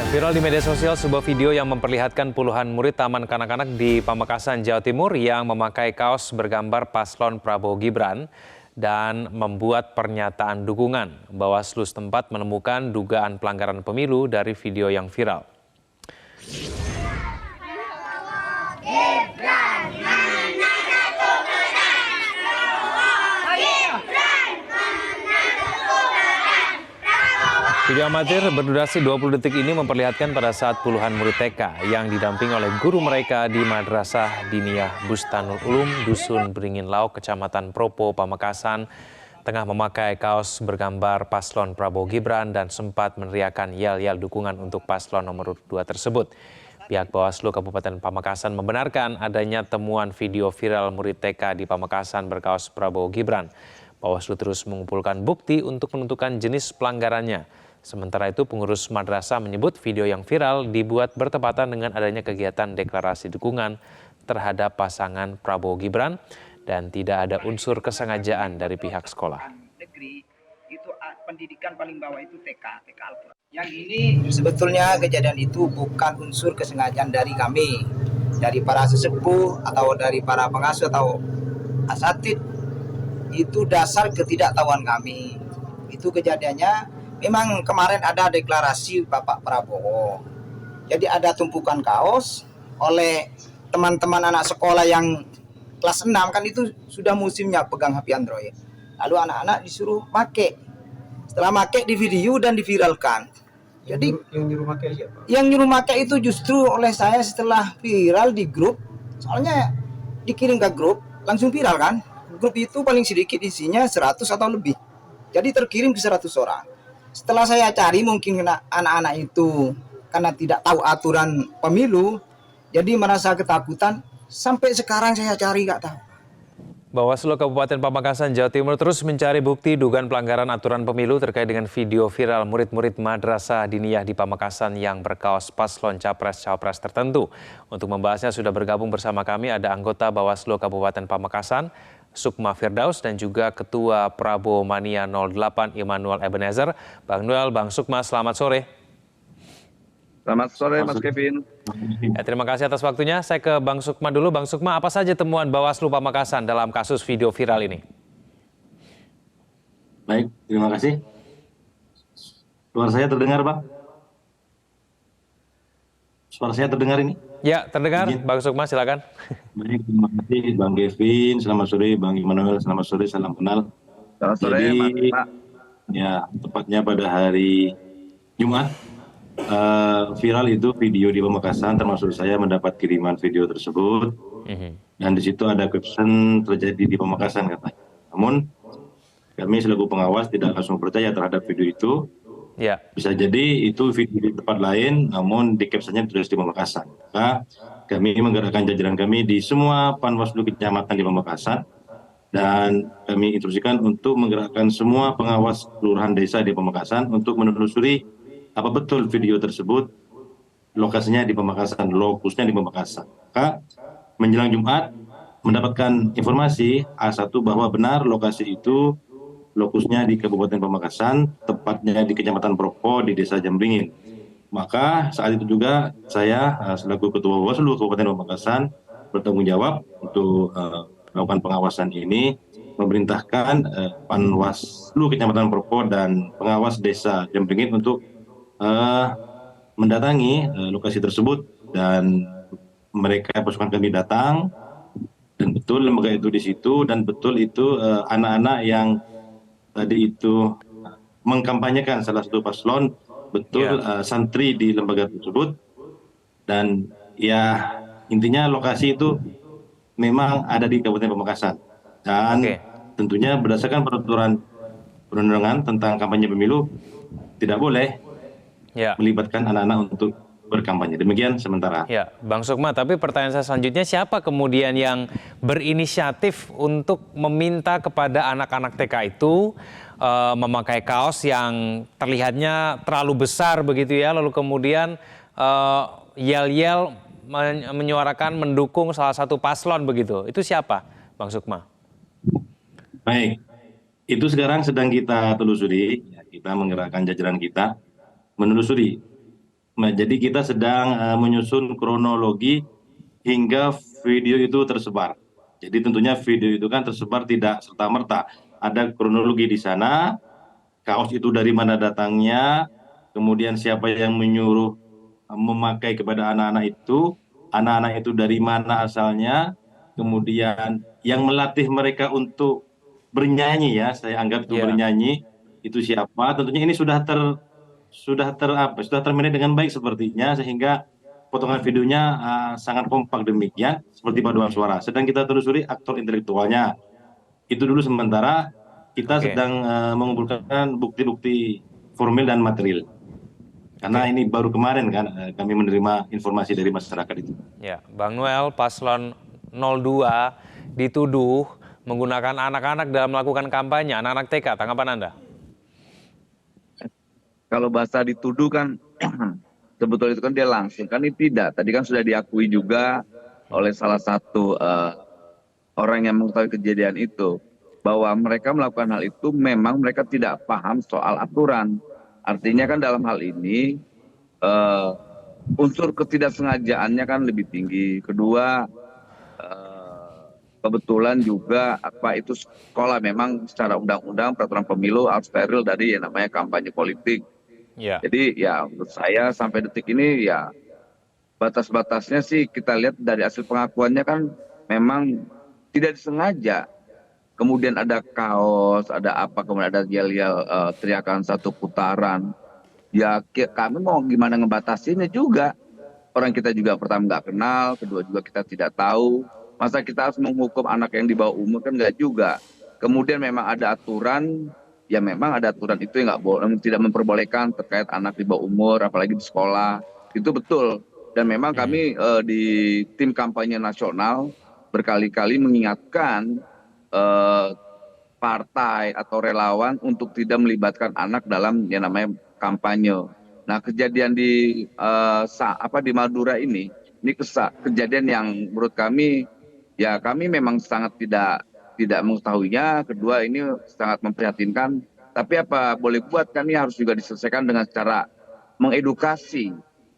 Viral di media sosial sebuah video yang memperlihatkan puluhan murid Taman Kanak-kanak di Pamekasan, Jawa Timur yang memakai kaos bergambar paslon Prabowo Gibran dan membuat pernyataan dukungan. Bawaslu setempat menemukan dugaan pelanggaran pemilu dari video yang viral. Video amatir berdurasi 20 detik ini memperlihatkan pada saat puluhan murid TK yang didampingi oleh guru mereka di Madrasah Diniyah Bustanul Ulum, Dusun Beringin Lauk, Kecamatan Propo, Pamekasan, tengah memakai kaos bergambar paslon Prabowo Gibran dan sempat meneriakkan yel-yel dukungan untuk paslon nomor 2 tersebut. Pihak Bawaslu Kabupaten Pamekasan membenarkan adanya temuan video viral murid TK di Pamekasan berkaos Prabowo Gibran. Bawaslu terus mengumpulkan bukti untuk menentukan jenis pelanggarannya. Sementara itu, pengurus madrasah menyebut video yang viral dibuat bertepatan dengan adanya kegiatan deklarasi dukungan terhadap pasangan Prabowo Gibran dan tidak ada unsur kesengajaan dari pihak sekolah. Negeri itu pendidikan paling bawah itu TK Al-Quran. Yang ini sebetulnya kejadian itu bukan unsur kesengajaan dari kami, dari para sesepuh atau dari para pengasuh atau asatid. Itu dasar ketidaktahuan kami. Itu kejadiannya. Memang kemarin ada deklarasi Bapak Prabowo. Jadi ada tumpukan kaos oleh teman-teman anak sekolah yang kelas 6, kan itu sudah musimnya pegang HP Android. Lalu anak-anak disuruh make. Setelah make di video dan diviralkan. Jadi yang nyuruh make siapa? Yang nyuruh make itu justru oleh saya setelah viral di grup. Soalnya dikirim ke grup langsung viral kan. Grup itu paling sedikit isinya 100 atau lebih. Jadi terkirim ke 100 orang. Setelah saya cari mungkin anak-anak itu karena tidak tahu aturan pemilu, jadi merasa ketakutan. Sampai sekarang saya cari nggak tahu. Bawaslu Kabupaten Pamekasan, Jawa Timur terus mencari bukti dugaan pelanggaran aturan pemilu terkait dengan video viral murid-murid Madrasah Diniyah di Pamekasan yang berkaos paslon capres-cawapres tertentu. Untuk membahasnya sudah bergabung bersama kami ada anggota Bawaslu Kabupaten Pamekasan, Sukma Firdaus, dan juga Ketua Prabowo Mania 08 Immanuel Ebenezer. Bang Noel, Bang Sukma, selamat sore. Selamat sore Mas Kevin. Terima kasih atas waktunya. Saya ke Bang Sukma dulu. Bang Sukma, apa saja temuan Bawaslu Pamekasan dalam kasus video viral ini? Baik, terima kasih. Suara saya terdengar, Bang? Suara saya terdengar ini? Ya, terdengar. Bang Sukma, silakan. Baik, terima kasih Bang Kevin. Selamat sore Bang Immanuel. Selamat sore, salam kenal. Selamat sore, Pak. Ya, tepatnya pada hari Jumat, viral itu video di Pamekasan, termasuk saya mendapat kiriman video tersebut. Dan di situ ada caption terjadi di Pamekasan katanya. Namun kami selaku pengawas tidak langsung percaya terhadap video itu. Ya. Bisa jadi itu video di tempat lain, namun di captionnya terus di Pamekasan. Maka kami menggerakkan jajaran kami di semua Panwaslu kecamatan di Pamekasan, dan kami instruksikan untuk menggerakkan semua pengawas kelurahan desa di Pamekasan untuk menelusuri apa betul video tersebut lokasinya di Pamekasan, lokusnya di Pamekasan. Maka menjelang Jumat mendapatkan informasi A1 bahwa benar lokasi itu lokusnya di Kabupaten Pamekasan, tepatnya di Kecamatan Propo di Desa Jamberingin. Maka saat itu juga saya selaku Ketua Bawaslu Kabupaten Pamekasan bertanggung jawab untuk melakukan pengawasan ini, memerintahkan Panwaslu Kecamatan Propo dan pengawas Desa Jamberingin untuk mendatangi lokasi tersebut, dan mereka pasukan kami datang dan betul lembaga itu di situ, dan betul itu anak-anak yang tadi itu mengkampanyekan salah satu paslon, betul santri di lembaga tersebut. Dan ya intinya lokasi itu memang ada di Kabupaten Pamekasan, dan tentunya berdasarkan peraturan perundang-undangan tentang kampanye pemilu tidak boleh melibatkan anak-anak untuk berkampanye. Demikian sementara. Ya, Bang Sukma, tapi pertanyaan saya selanjutnya, siapa kemudian yang berinisiatif untuk meminta kepada anak-anak TK itu memakai kaos yang terlihatnya terlalu besar begitu ya, lalu kemudian yel-yel menyuarakan mendukung salah satu paslon begitu. Itu siapa, Bang Sukma? Baik, itu sekarang sedang kita telusuri, kita menggerakkan jajaran kita menelusuri Nah, jadi kita sedang menyusun kronologi hingga video itu tersebar. Jadi tentunya video itu kan tersebar tidak serta-merta. Ada kronologi di sana, kaos itu dari mana datangnya, kemudian siapa yang menyuruh memakai kepada anak-anak itu dari mana asalnya, kemudian yang melatih mereka untuk bernyanyi ya, saya anggap itu Ya, bernyanyi, itu siapa. Tentunya ini sudah termanage dengan baik sepertinya, sehingga potongan videonya sangat kompak demikian seperti paduan suara. Sedang kita telusuri aktor intelektualnya. Itu dulu sementara kita oke, sedang mengumpulkan bukti-bukti formil dan material. oke. Karena ini baru kemarin kan kami menerima informasi dari masyarakat itu. Ya, Bang Noel, paslon 02 dituduh menggunakan anak-anak dalam melakukan kampanye, anak-anak TK. Tanggapan Anda? Kalau bahasa dituduh kan sebetulnya itu kan dia langsung kan ini tidak. Tadi kan sudah diakui juga oleh salah satu orang yang mengetahui kejadian itu bahwa mereka melakukan hal itu memang mereka tidak paham soal aturan. Artinya kan dalam hal ini eh, unsur ketidaksengajaannya kan lebih tinggi. Kedua, kebetulan juga apa itu sekolah memang secara undang-undang peraturan pemilu harus steril dari yang namanya kampanye politik. Ya, Jadi ya menurut saya sampai detik ini ya batas-batasnya sih kita lihat dari hasil pengakuannya kan memang tidak disengaja. Kemudian ada kaos, ada apa, kemudian ada yel-yel teriakan satu putaran. Ya kami mau gimana ngebatasinnya juga. Orang kita juga pertama nggak kenal, kedua juga kita tidak tahu. Masa kita harus menghukum anak yang di bawah umur kan nggak juga. Kemudian memang ada aturan, ya memang ada aturan itu yang nggak boleh, tidak memperbolehkan terkait anak di bawah umur, apalagi di sekolah. Itu betul. Dan memang kami di tim kampanye nasional berkali-kali mengingatkan eh, partai atau relawan untuk tidak melibatkan anak dalam yang namanya kampanye. Nah, kejadian di Madura ini kejadian yang menurut kami ya kami memang sangat tidak mengetahuinya. Kedua ini sangat memprihatinkan. Tapi apa boleh buat kami harus juga diselesaikan dengan cara mengedukasi.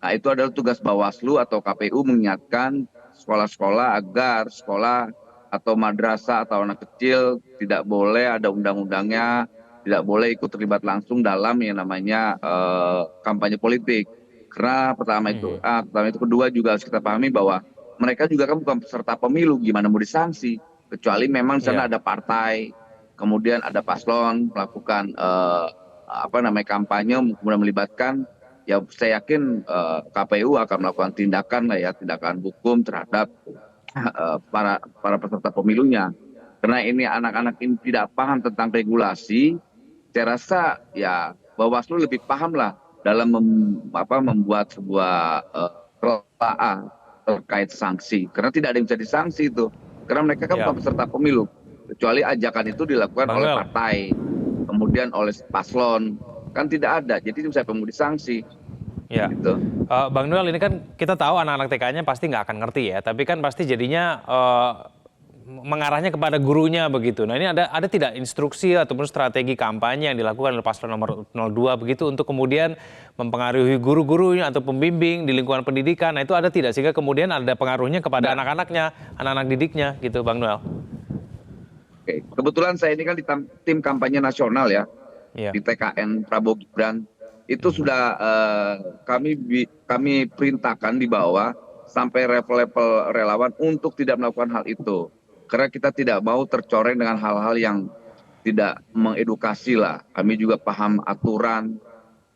Nah, itu adalah tugas Bawaslu atau KPU mengingatkan sekolah-sekolah agar sekolah atau madrasah atau anak kecil tidak boleh ada undang-undangnya, tidak boleh ikut terlibat langsung dalam yang namanya kampanye politik. Karena pertama itu kedua juga harus kita pahami bahwa mereka juga kan bukan peserta pemilu, gimana mau disanksi? Kecuali memang di sana ya, ada partai, kemudian ada paslon melakukan kampanye, kemudian melibatkan. Ya saya yakin KPU akan melakukan tindakan hukum terhadap para peserta pemilunya. Karena ini anak-anak ini tidak paham tentang regulasi, saya rasa ya Bawaslu lebih paham lah dalam membuat sebuah terkait sanksi. Karena tidak ada yang bisa disanksi itu. Karena mereka kan ya. bukan peserta pemilu. Kecuali ajakan itu dilakukan Bang oleh Noel, partai, kemudian oleh paslon. Kan tidak ada, jadi itu siapa yang mau disanksi. ya. Gitu. Bang Noel, ini kan kita tahu anak-anak TK-nya pasti nggak akan ngerti ya, tapi kan pasti jadinya mengarahnya kepada gurunya begitu. Nah, ini ada tidak instruksi ataupun strategi kampanye yang dilakukan oleh paslon nomor 02 begitu untuk kemudian mempengaruhi guru-gurunya atau pembimbing di lingkungan pendidikan. Nah, itu ada tidak sehingga kemudian ada pengaruhnya kepada anak-anaknya, anak-anak didiknya gitu, Bang Noel? Oke. Kebetulan saya ini kan di tim kampanye nasional ya, Iya. di TKN Prabowo Gibran. Itu sudah kami perintahkan di bawah sampai level-level relawan untuk tidak melakukan hal itu. Karena kita tidak mau tercoreng dengan hal-hal yang tidak mengedukasi lah. Kami juga paham aturan.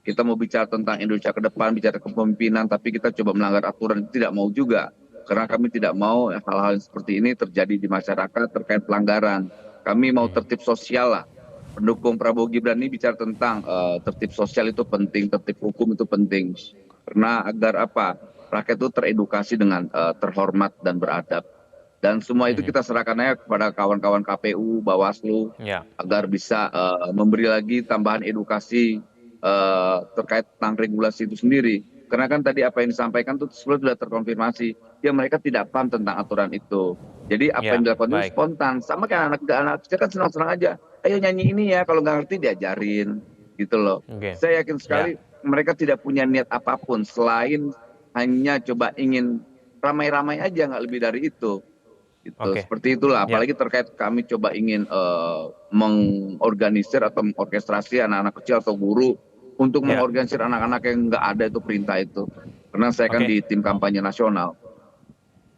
Kita mau bicara tentang Indonesia ke depan, bicara kepemimpinan, tapi kita coba melanggar aturan, tidak mau juga. Karena kami tidak mau hal-hal seperti ini terjadi di masyarakat terkait pelanggaran. Kami mau tertib sosial lah. Pendukung Prabowo Gibran ini bicara tentang tertib sosial itu penting, tertib hukum itu penting. Karena agar rakyat itu teredukasi dengan terhormat dan beradab. Dan semua itu kita serahkan aja kepada kawan-kawan KPU, Bawaslu, Ya. agar bisa memberi lagi tambahan edukasi terkait tentang regulasi itu sendiri. Karena kan tadi apa yang disampaikan itu sudah terkonfirmasi. Ya mereka tidak paham tentang aturan itu. Jadi apa yang dilakukan itu spontan. Sama kayak anak kecil kan senang-senang aja. Ayo nyanyi ini ya, kalau nggak ngerti diajarin. Gitu loh. Oke. Saya yakin sekali mereka tidak punya niat apapun selain hanya coba ingin ramai-ramai aja, nggak lebih dari itu. Gitu. Oke. Seperti itulah, Ya. apalagi terkait kami coba ingin mengorganisir atau mengorkestrasi anak-anak kecil atau guru untuk Ya. mengorganisir anak-anak yang nggak ada itu perintah itu. Karena saya kan Oke. di tim kampanye nasional.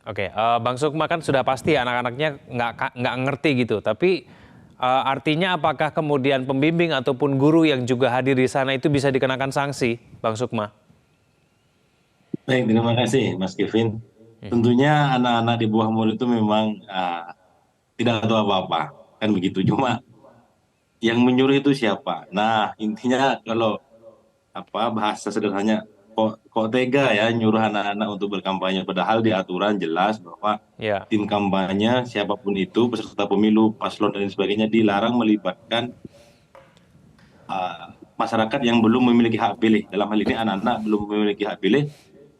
Oke, Bang Sukma kan sudah pasti anak-anaknya nggak ngerti gitu. Tapi artinya apakah kemudian pembimbing ataupun guru yang juga hadir di sana itu bisa dikenakan sanksi, Bang Sukma? Baik, terima kasih Mas Kevin. Tentunya anak-anak di bawah umur itu memang tidak tahu apa-apa, kan begitu. Cuma yang menyuruh itu siapa? Nah, intinya kalau bahasa sederhananya, kok tega ya nyuruh anak-anak untuk berkampanye, padahal di aturan jelas bahwa Ya. tim kampanye siapapun itu, peserta pemilu, paslon dan sebagainya dilarang melibatkan masyarakat yang belum memiliki hak pilih. Dalam hal ini anak-anak belum memiliki hak pilih,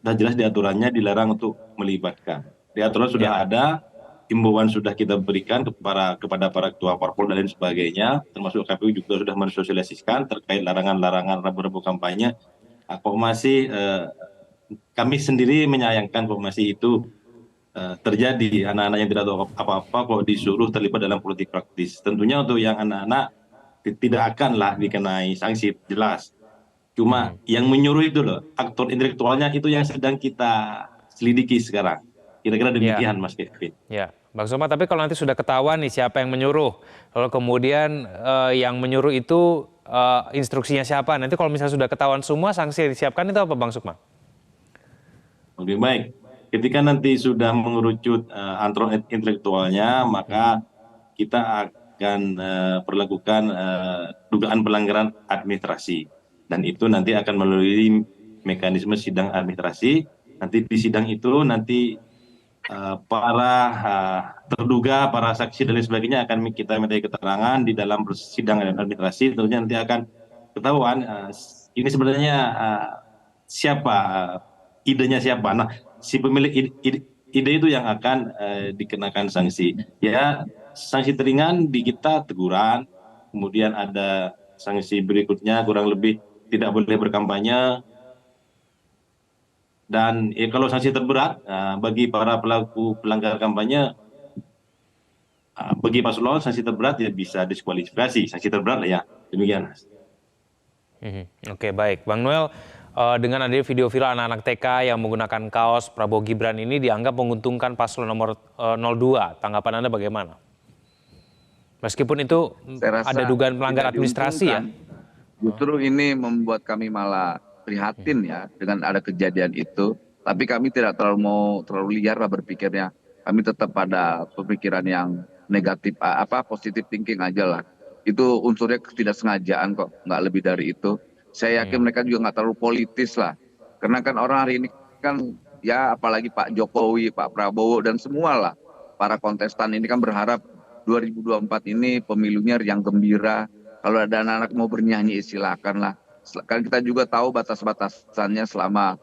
sudah jelas di aturannya dilarang untuk melibatkan. Di aturan sudah ada, himbauan sudah kita berikan kepada para ketua parpol dan lain sebagainya, termasuk KPU juga sudah mensosialisasikan terkait larangan-larangan rambu-rambu kampanye. Kok masih kami sendiri menyayangkan kok masih itu terjadi, anak-anak yang tidak tahu apa-apa kok disuruh terlibat dalam politik praktis. Tentunya untuk yang anak-anak tidak akanlah dikenai sanksi, jelas. Cuma yang menyuruh itu loh, aktor intelektualnya itu yang sedang kita selidiki sekarang. Kira-kira demikian Mas Kevin. Ya, Bang Sukma, tapi kalau nanti sudah ketahuan nih siapa yang menyuruh, lalu kemudian yang menyuruh itu instruksinya siapa, nanti kalau misalnya sudah ketahuan semua, sanksi yang disiapkan itu apa, Bang Sukma? Oke, baik. Ketika nanti sudah mengerucut antro intelektualnya, maka kita akan perlakukan dugaan pelanggaran administrasi. Dan itu nanti akan melalui mekanisme sidang administrasi. Nanti di sidang itu nanti para terduga, para saksi dan lain sebagainya akan kita minta keterangan di dalam sidang administrasi. Tentunya nanti akan ketahuan ini sebenarnya siapa, idenya siapa. Nah, si pemilik ide itu yang akan dikenakan sanksi. Ya, sanksi teringan di kita teguran, kemudian ada sanksi berikutnya kurang lebih tidak boleh berkampanye. Dan kalau sanksi terberat bagi para pelaku pelanggar kampanye, bagi paslon sanksi terberat ya bisa diskualifikasi, sanksi terberat lah ya, demikian. Oke, baik, Bang Noel, dengan adanya video viral anak-anak TK yang menggunakan kaos Prabowo Gibran ini dianggap menguntungkan paslon nomor 02, tanggapan Anda bagaimana? Meskipun itu Saya rasa ada dugaan pelanggar tidak administrasi ya? diuntungkan. Justru ini membuat kami malah prihatin ya dengan ada kejadian itu. Tapi kami tidak terlalu liar lah berpikirnya. Kami tetap pada pemikiran yang negatif, positif thinking aja lah. Itu unsurnya ketidaksengajaan kok, nggak lebih dari itu. Saya yakin mereka juga nggak terlalu politis lah. Karena kan orang hari ini kan ya apalagi Pak Jokowi, Pak Prabowo dan semua lah. Para kontestan ini kan berharap 2024 ini pemilunya yang gembira. Kalau ada anak-anak mau bernyanyi silakan lah. Kan kita juga tahu batas-batasannya selama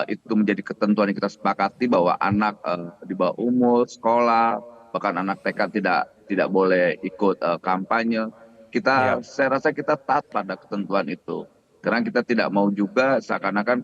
itu menjadi ketentuan yang kita sepakati bahwa anak di bawah umur, sekolah, bahkan anak TK tidak boleh ikut kampanye. Saya rasa kita taat pada ketentuan itu. Karena kita tidak mau juga seakan-akan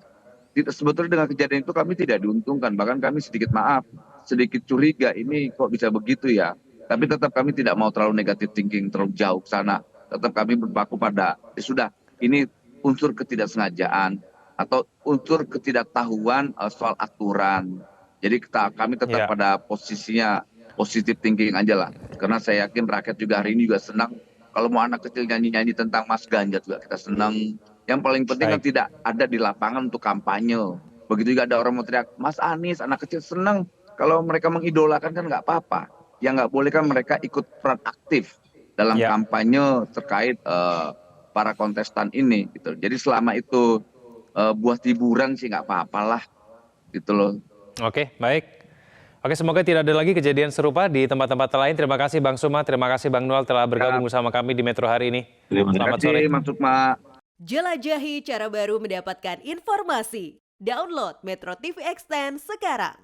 sebetulnya dengan kejadian itu kami tidak diuntungkan. Bahkan kami sedikit curiga ini kok bisa begitu ya. Tapi tetap kami tidak mau terlalu negatif thinking, terlalu jauh ke sana. Tetap kami berpaku pada, sudah ini unsur ketidaksengajaan atau unsur ketidaktahuan soal aturan. Jadi kami tetap pada posisinya positif thinking aja lah. Karena saya yakin rakyat juga hari ini juga senang. Kalau mau anak kecil nyanyi-nyanyi tentang Mas Ganjar juga kita senang. Yang paling penting kan tidak ada di lapangan untuk kampanye. Begitu juga ada orang mau teriak, Mas Anies, anak kecil senang. Kalau mereka mengidolakan kan nggak apa-apa. Yang nggak boleh kan mereka ikut peran aktif dalam kampanye terkait para kontestan ini gitu. Jadi selama itu buat hiburan sih nggak apa-apalah gitu loh. Oke, baik. Oke, semoga tidak ada lagi kejadian serupa di tempat-tempat lain. Terima kasih Bang Sukma, terima kasih Bang Noel telah bergabung bersama kami di Metro hari ini. Selamat sore. Mas Sukma. Jelajahi cara baru mendapatkan informasi. Download Metro TV Extend sekarang.